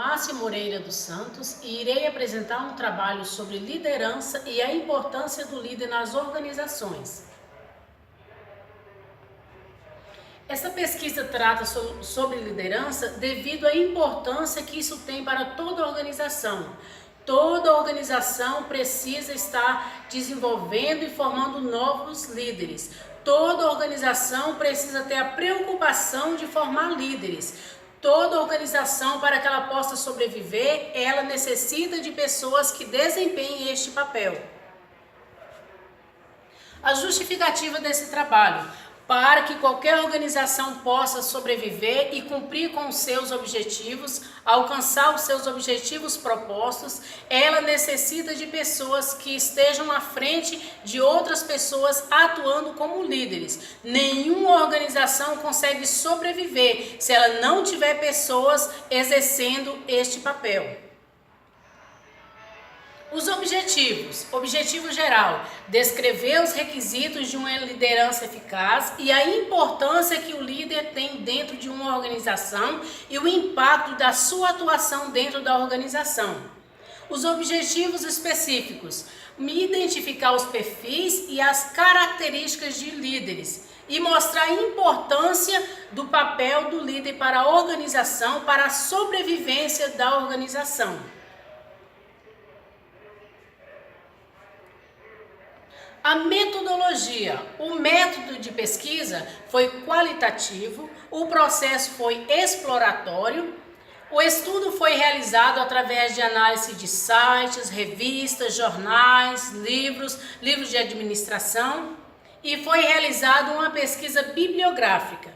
Márcia Moreira dos Santos e irei apresentar um trabalho sobre liderança e a importância do líder nas organizações. Essa pesquisa trata sobre liderança devido à importância que isso tem para toda organização. Toda organização precisa estar desenvolvendo e formando novos líderes. Toda organização precisa ter a preocupação de formar líderes. Toda organização, para que ela possa sobreviver, ela necessita de pessoas que desempenhem este papel. A justificativa desse trabalho: para que qualquer organização possa sobreviver e cumprir com os seus objetivos, alcançar os seus objetivos propostos, ela necessita de pessoas que estejam à frente de outras pessoas atuando como líderes. Nenhuma organização consegue sobreviver se ela não tiver pessoas exercendo este papel. Os objetivos. Objetivo geral: descrever os requisitos de uma liderança eficaz e a importância que o líder tem dentro de uma organização e o impacto da sua atuação dentro da organização. Os objetivos específicos: identificar os perfis e as características de líderes e mostrar a importância do papel do líder para a organização, para a sobrevivência da organização. A metodologia: o método de pesquisa foi qualitativo, o processo foi exploratório, o estudo foi realizado através de análise de sites, revistas, jornais, livros de administração e foi realizada uma pesquisa bibliográfica.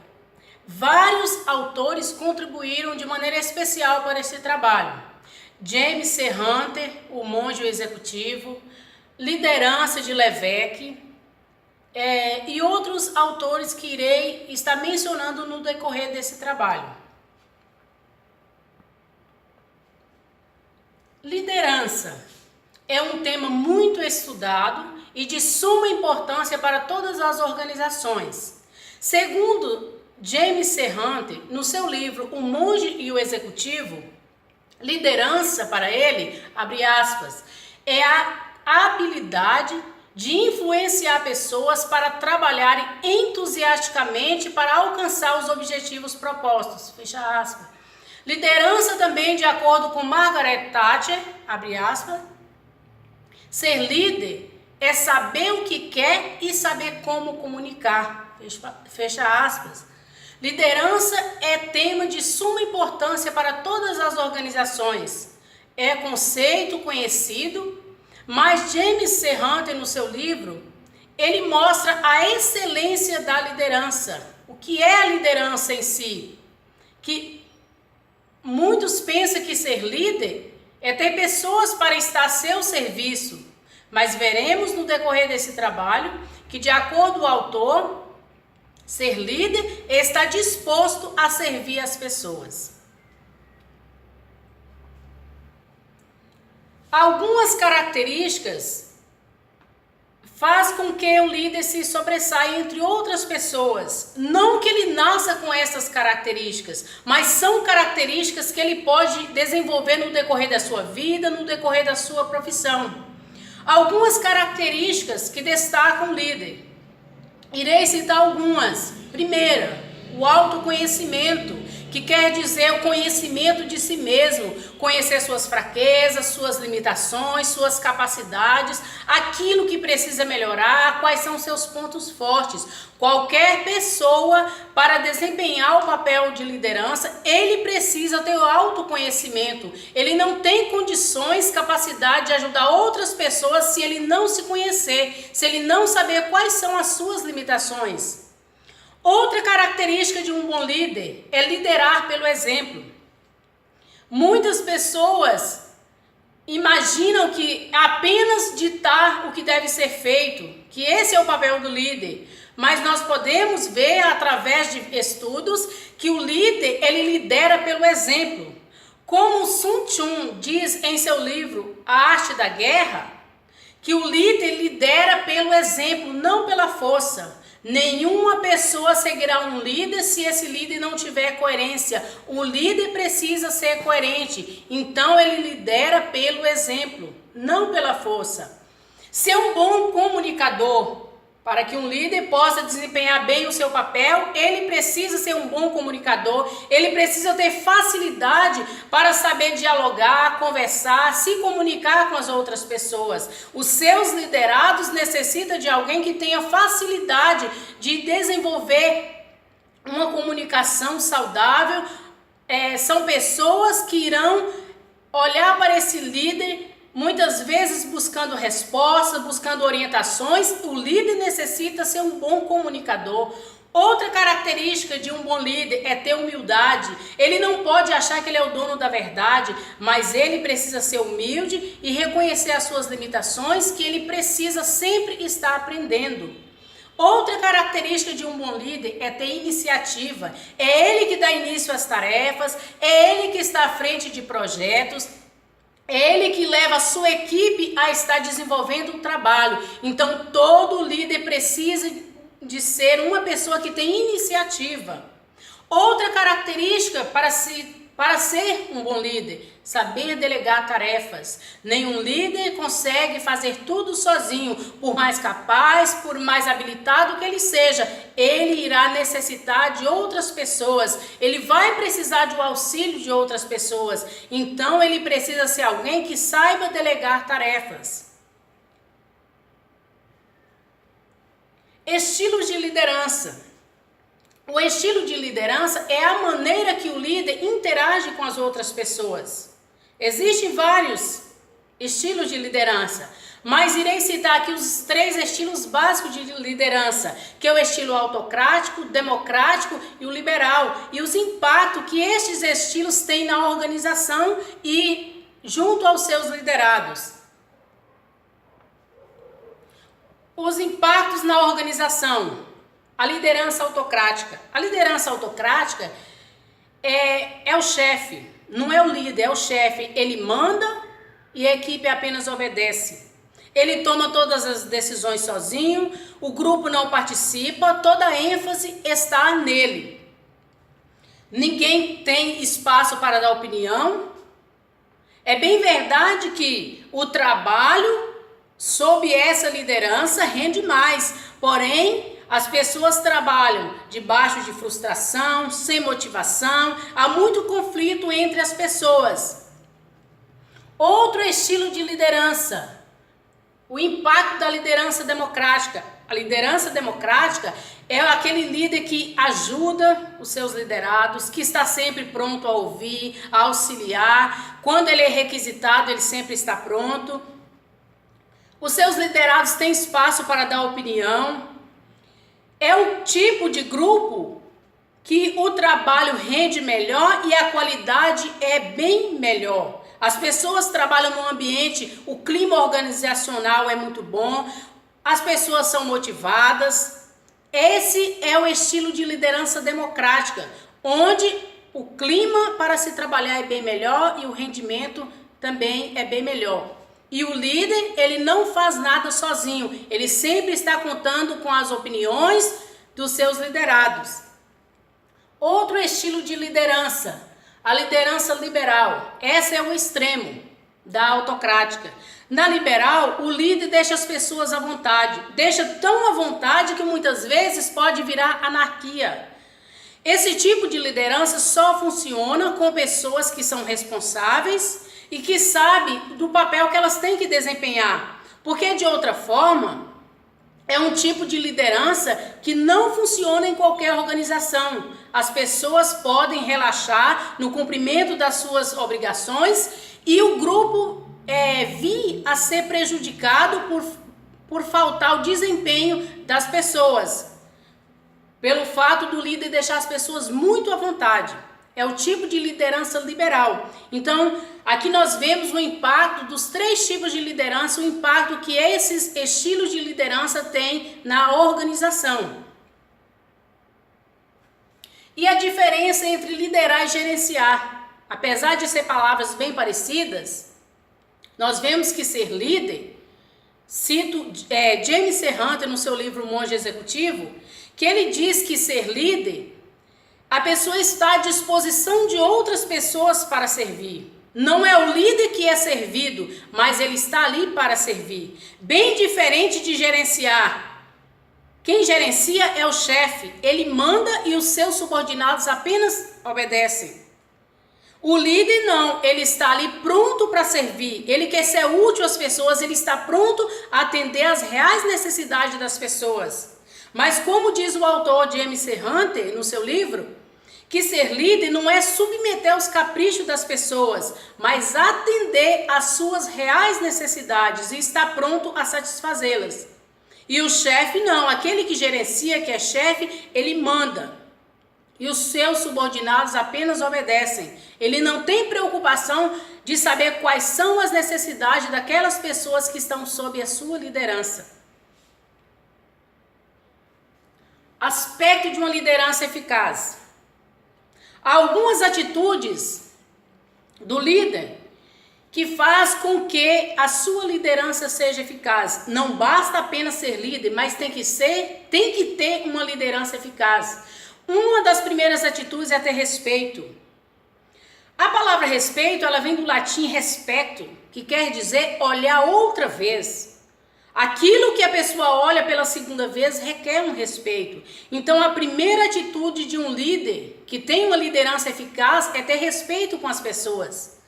Vários autores contribuíram de maneira especial para esse trabalho. James C. Hunter, O Monge e o Executivo, Liderança de Levesque e outros autores que irei estar mencionando no decorrer desse trabalho. Liderança é um tema muito estudado e de suma importância para todas as organizações. Segundo James C. Hunter, no seu livro O Monge e o Executivo, liderança para ele, abre aspas, é a habilidade de influenciar pessoas para trabalharem entusiasticamente para alcançar os objetivos propostos, fecha aspas. Liderança também, de acordo com Margaret Thatcher, abre aspas, ser líder é saber o que quer e saber como comunicar, fecha aspas. Liderança é tema de suma importância para todas as organizações. É conceito conhecido, mas James C. Hunter, no seu livro, ele mostra a excelência da liderança. O que é a liderança em si? Que muitos pensam que ser líder é ter pessoas para estar a seu serviço, mas veremos no decorrer desse trabalho que, de acordo com o autor, ser líder é estar disposto a servir as pessoas. Algumas características faz com que o líder se sobressaia entre outras pessoas. Não que ele nasça com essas características, mas são características que ele pode desenvolver no decorrer da sua vida, no decorrer da sua profissão. Algumas características que destacam o líder. Irei citar algumas. Primeira, o autoconhecimento, que quer dizer o conhecimento de si mesmo, conhecer suas fraquezas, suas limitações, suas capacidades, aquilo que precisa melhorar, quais são seus pontos fortes. Qualquer pessoa, para desempenhar o papel de liderança, ele precisa ter o autoconhecimento. Ele não tem condições, capacidade de ajudar outras pessoas se ele não se conhecer, se ele não saber quais são as suas limitações. Outra característica de um bom líder é liderar pelo exemplo. Muitas pessoas imaginam que apenas ditar o que deve ser feito, que esse é o papel do líder, mas nós podemos ver através de estudos que o líder, ele lidera pelo exemplo. Como Sun Tzu diz em seu livro A Arte da Guerra, que o líder lidera pelo exemplo, não pela força. Nenhuma pessoa seguirá um líder se esse líder não tiver coerência. O líder precisa ser coerente. Então ele lidera pelo exemplo, não pela força. Ser um bom comunicador. Para que um líder possa desempenhar bem o seu papel, ele precisa ser um bom comunicador, ele precisa ter facilidade para saber dialogar, conversar, se comunicar com as outras pessoas. Os seus liderados necessitam de alguém que tenha facilidade de desenvolver uma comunicação saudável. São pessoas que irão olhar para esse líder muitas vezes buscando respostas, buscando orientações. O líder necessita ser um bom comunicador. Outra característica de um bom líder é ter humildade. Ele não pode achar que ele é o dono da verdade, mas ele precisa ser humilde e reconhecer as suas limitações, que ele precisa sempre estar aprendendo. Outra característica de um bom líder é ter iniciativa. É ele que dá início às tarefas, é ele que está à frente de projetos, é ele que leva a sua equipe a estar desenvolvendo um trabalho. Então, todo líder precisa de ser uma pessoa que tem iniciativa. Outra característica para ser um bom líder, saber delegar tarefas. Nenhum líder consegue fazer tudo sozinho, por mais capaz, por mais habilitado que ele seja. Ele irá necessitar de outras pessoas, ele vai precisar do auxílio de outras pessoas. Então ele precisa ser alguém que saiba delegar tarefas. Estilos de liderança. O estilo de liderança é a maneira que o líder interage com as outras pessoas. Existem vários estilos de liderança, mas irei citar aqui os 3 estilos básicos de liderança, que é o estilo autocrático, democrático e o liberal, e os impactos que estes estilos têm na organização e junto aos seus liderados. Os impactos na organização. A liderança autocrática. A liderança autocrática é o chefe, não é o líder, é o chefe. Ele manda e a equipe apenas obedece. Ele toma todas as decisões sozinho, o grupo não participa, toda a ênfase está nele. Ninguém tem espaço para dar opinião. É bem verdade que o trabalho sob essa liderança rende mais, porém as pessoas trabalham debaixo de frustração, sem motivação, há muito conflito entre as pessoas. Outro estilo de liderança, o impacto da liderança democrática. A liderança democrática é aquele líder que ajuda os seus liderados, que está sempre pronto a ouvir, a auxiliar. Quando ele é requisitado, ele sempre está pronto. Os seus liderados têm espaço para dar opinião. É o tipo de grupo que o trabalho rende melhor e a qualidade é bem melhor. As pessoas trabalham num ambiente, o clima organizacional é muito bom, as pessoas são motivadas. Esse é o estilo de liderança democrática, onde o clima para se trabalhar é bem melhor e o rendimento também é bem melhor. E o líder, ele não faz nada sozinho, ele sempre está contando com as opiniões dos seus liderados. Outro estilo de liderança, a liderança liberal. Essa é o extremo da autocrática. Na liberal, o líder deixa as pessoas à vontade, deixa tão à vontade que muitas vezes pode virar anarquia. Esse tipo de liderança só funciona com pessoas que são responsáveis e que sabem do papel que elas têm que desempenhar, porque de outra forma é um tipo de liderança que não funciona em qualquer organização. As pessoas podem relaxar no cumprimento das suas obrigações e o grupo vir a ser prejudicado por faltar o desempenho das pessoas, pelo fato do líder deixar as pessoas muito à vontade. É o tipo de liderança liberal. Então, aqui nós vemos o impacto dos 3 tipos de liderança, o impacto que esses estilos de liderança têm na organização. E a diferença entre liderar e gerenciar. Apesar de ser palavras bem parecidas, nós vemos que ser líder Cito James C. Hunter no seu livro Monge Executivo, que ele diz que ser líder, a pessoa está à disposição de outras pessoas para servir. Não é o líder que é servido, mas ele está ali para servir. Bem diferente de gerenciar. Quem gerencia é o chefe, ele manda e os seus subordinados apenas obedecem. O líder não, ele está ali pronto para servir, ele quer ser útil às pessoas, ele está pronto a atender às reais necessidades das pessoas. Mas como diz o autor James C. Hunter no seu livro, que ser líder não é submeter aos caprichos das pessoas, mas atender às suas reais necessidades e estar pronto a satisfazê-las. E o chefe não, aquele que gerencia, que é chefe, ele manda. E os seus subordinados apenas obedecem. Ele não tem preocupação de saber quais são as necessidades daquelas pessoas que estão sob a sua liderança. Aspecto de uma liderança eficaz. Há algumas atitudes do líder que faz com que a sua liderança seja eficaz. Não basta apenas ser líder, mas tem que ter uma liderança eficaz. Uma das primeiras atitudes é ter respeito. A palavra respeito, ela vem do latim respecto, que quer dizer olhar outra vez. Aquilo que a pessoa olha pela segunda vez requer um respeito. Então, a primeira atitude de um líder que tem uma liderança eficaz é ter respeito com as pessoas.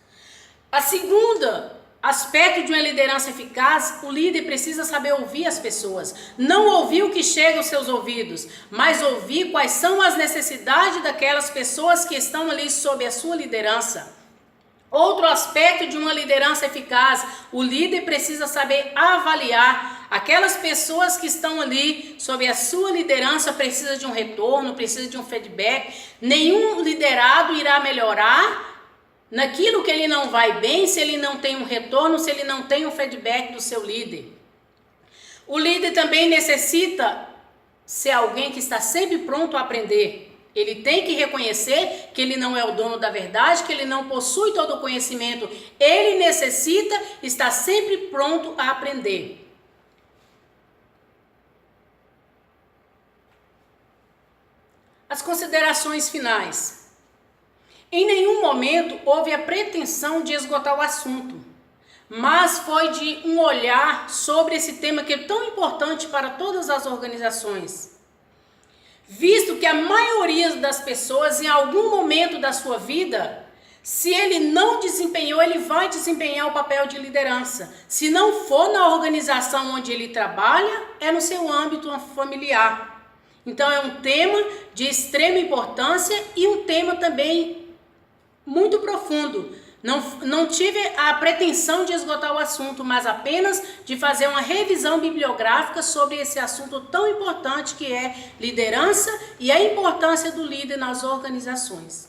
A segunda aspecto de uma liderança eficaz, o líder precisa saber ouvir as pessoas. Não ouvir o que chega aos seus ouvidos, mas ouvir quais são as necessidades daquelas pessoas que estão ali sob a sua liderança. Outro aspecto de uma liderança eficaz, o líder precisa saber avaliar aquelas pessoas que estão ali sob a sua liderança, precisa de um retorno, precisa de um feedback. Nenhum liderado irá melhorar naquilo que ele não vai bem, se ele não tem um retorno, se ele não tem um feedback do seu líder. O líder também necessita ser alguém que está sempre pronto a aprender. Ele tem que reconhecer que ele não é o dono da verdade, que ele não possui todo o conhecimento. Ele necessita estar sempre pronto a aprender. As considerações finais. Em nenhum momento houve a pretensão de esgotar o assunto, mas foi de um olhar sobre esse tema que é tão importante para todas as organizações. Visto que a maioria das pessoas, em algum momento da sua vida, se ele não desempenhou, ele vai desempenhar o papel de liderança. Se não for na organização onde ele trabalha, é no seu âmbito familiar. Então é um tema de extrema importância e um tema também muito profundo. Não tive a pretensão de esgotar o assunto, mas apenas de fazer uma revisão bibliográfica sobre esse assunto tão importante que é liderança e a importância do líder nas organizações.